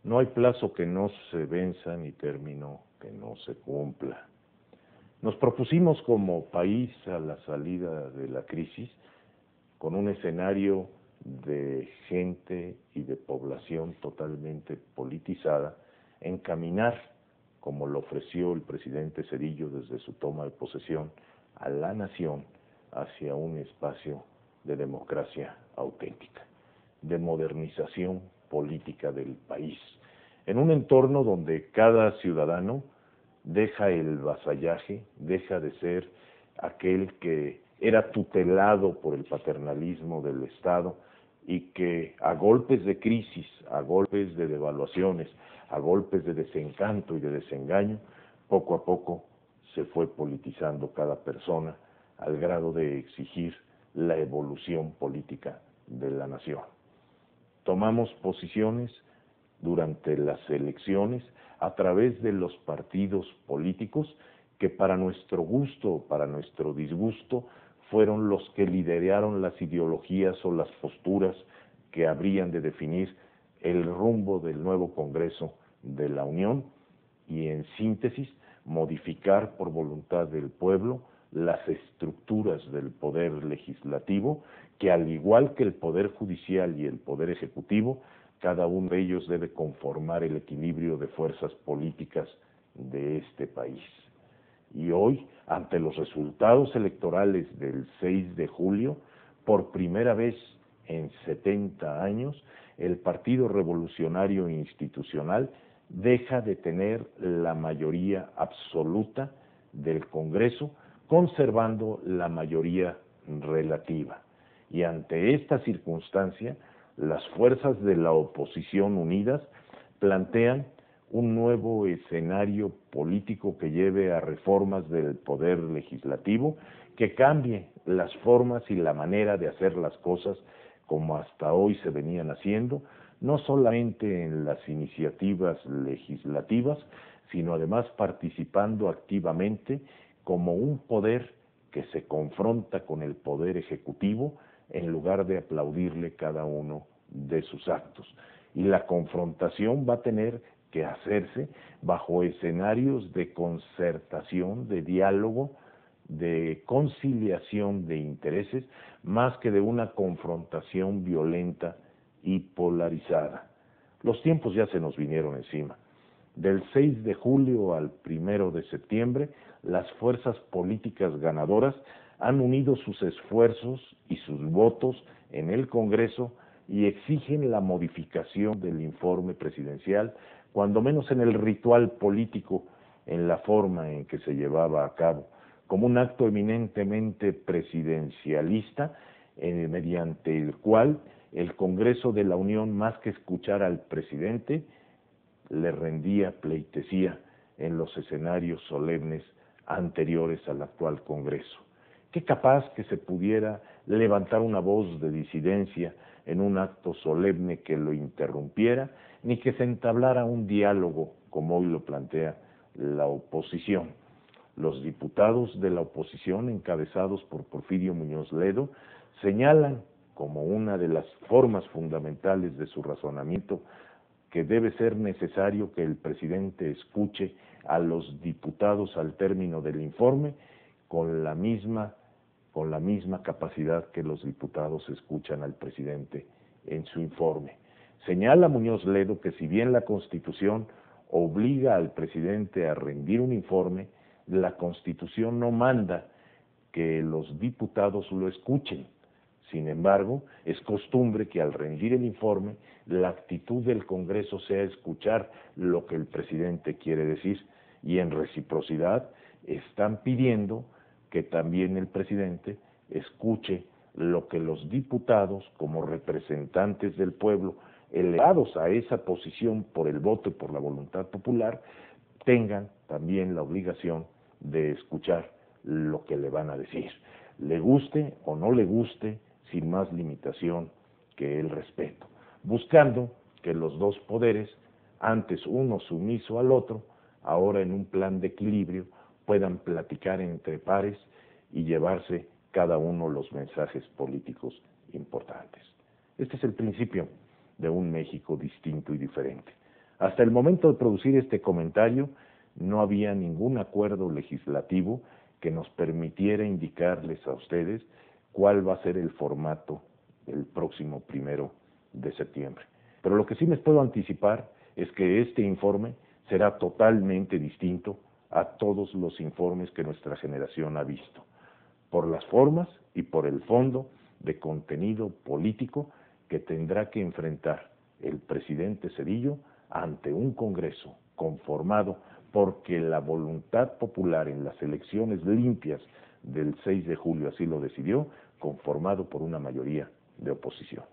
No hay plazo que no se venza ni término que no se cumpla. Nos propusimos como país a la salida de la crisis, con un escenario de gente y de población totalmente politizada, encaminar, como lo ofreció el presidente Zedillo desde su toma de posesión, a la nación hacia un espacio de democracia auténtica, de modernización política del país, en un entorno donde cada ciudadano deja el vasallaje, deja de ser aquel que era tutelado por el paternalismo del Estado y que a golpes de crisis, a golpes de devaluaciones, a golpes de desencanto y de desengaño, poco a poco se fue politizando cada persona al grado de exigir la evolución política de la nación. Tomamos posiciones durante las elecciones a través de los partidos políticos que para nuestro gusto o para nuestro disgusto fueron los que lideraron las ideologías o las posturas que habrían de definir el rumbo del nuevo Congreso de la Unión y, en síntesis, modificar por voluntad del pueblo las estructuras del poder legislativo, que al igual que el poder judicial y el poder ejecutivo, cada uno de ellos debe conformar el equilibrio de fuerzas políticas de este país. Y hoy, ante los resultados electorales del 6 de julio, por primera vez en 70 años, el Partido Revolucionario Institucional deja de tener la mayoría absoluta del Congreso, conservando la mayoría relativa. Y ante esta circunstancia, las fuerzas de la oposición unidas plantean un nuevo escenario político que lleve a reformas del poder legislativo, que cambie las formas y la manera de hacer las cosas como hasta hoy se venían haciendo, no solamente en las iniciativas legislativas, sino además participando activamente como un poder que se confronta con el poder ejecutivo en lugar de aplaudirle cada uno de sus actos. Y la confrontación va a tener que hacerse bajo escenarios de concertación, de diálogo, de conciliación de intereses, más que de una confrontación violenta y polarizada. Los tiempos ya se nos vinieron encima. Del 6 de julio al 1 de septiembre, las fuerzas políticas ganadoras han unido sus esfuerzos y sus votos en el Congreso y exigen la modificación del informe presidencial, cuando menos en el ritual político, en la forma en que se llevaba a cabo, como un acto eminentemente presidencialista, mediante el cual el Congreso de la Unión, más que escuchar al presidente, le rendía pleitesía en los escenarios solemnes anteriores al actual Congreso. Qué capaz que se pudiera levantar una voz de disidencia en un acto solemne que lo interrumpiera, ni que se entablara un diálogo como hoy lo plantea la oposición. Los diputados de la oposición, encabezados por Porfirio Muñoz Ledo, señalan como una de las formas fundamentales de su razonamiento que debe ser necesario que el presidente escuche a los diputados al término del informe con la misma capacidad que los diputados escuchan al presidente en su informe. Señala Muñoz Ledo que si bien la Constitución obliga al presidente a rendir un informe, la Constitución no manda que los diputados lo escuchen. Sin embargo, es costumbre que al rendir el informe, la actitud del Congreso sea escuchar lo que el presidente quiere decir, y en reciprocidad están pidiendo que también el presidente escuche lo que los diputados, como representantes del pueblo, elevados a esa posición por el voto y por la voluntad popular, tengan también la obligación de escuchar lo que le van a decir, le guste o no le guste, sin más limitación que el respeto, buscando que los dos poderes, antes uno sumiso al otro, ahora en un plan de equilibrio, puedan platicar entre pares y llevarse cada uno los mensajes políticos importantes. Este es el principio de un México distinto y diferente. Hasta el momento de producir este comentario, no había ningún acuerdo legislativo que nos permitiera indicarles a ustedes cuál va a ser el formato el próximo 1 de septiembre. Pero lo que sí les puedo anticipar es que este informe será totalmente distinto a todos los informes que nuestra generación ha visto, por las formas y por el fondo de contenido político que tendrá que enfrentar el presidente Zedillo ante un Congreso conformado porque la voluntad popular en las elecciones limpias del 6 de julio así lo decidió, conformado por una mayoría de oposición.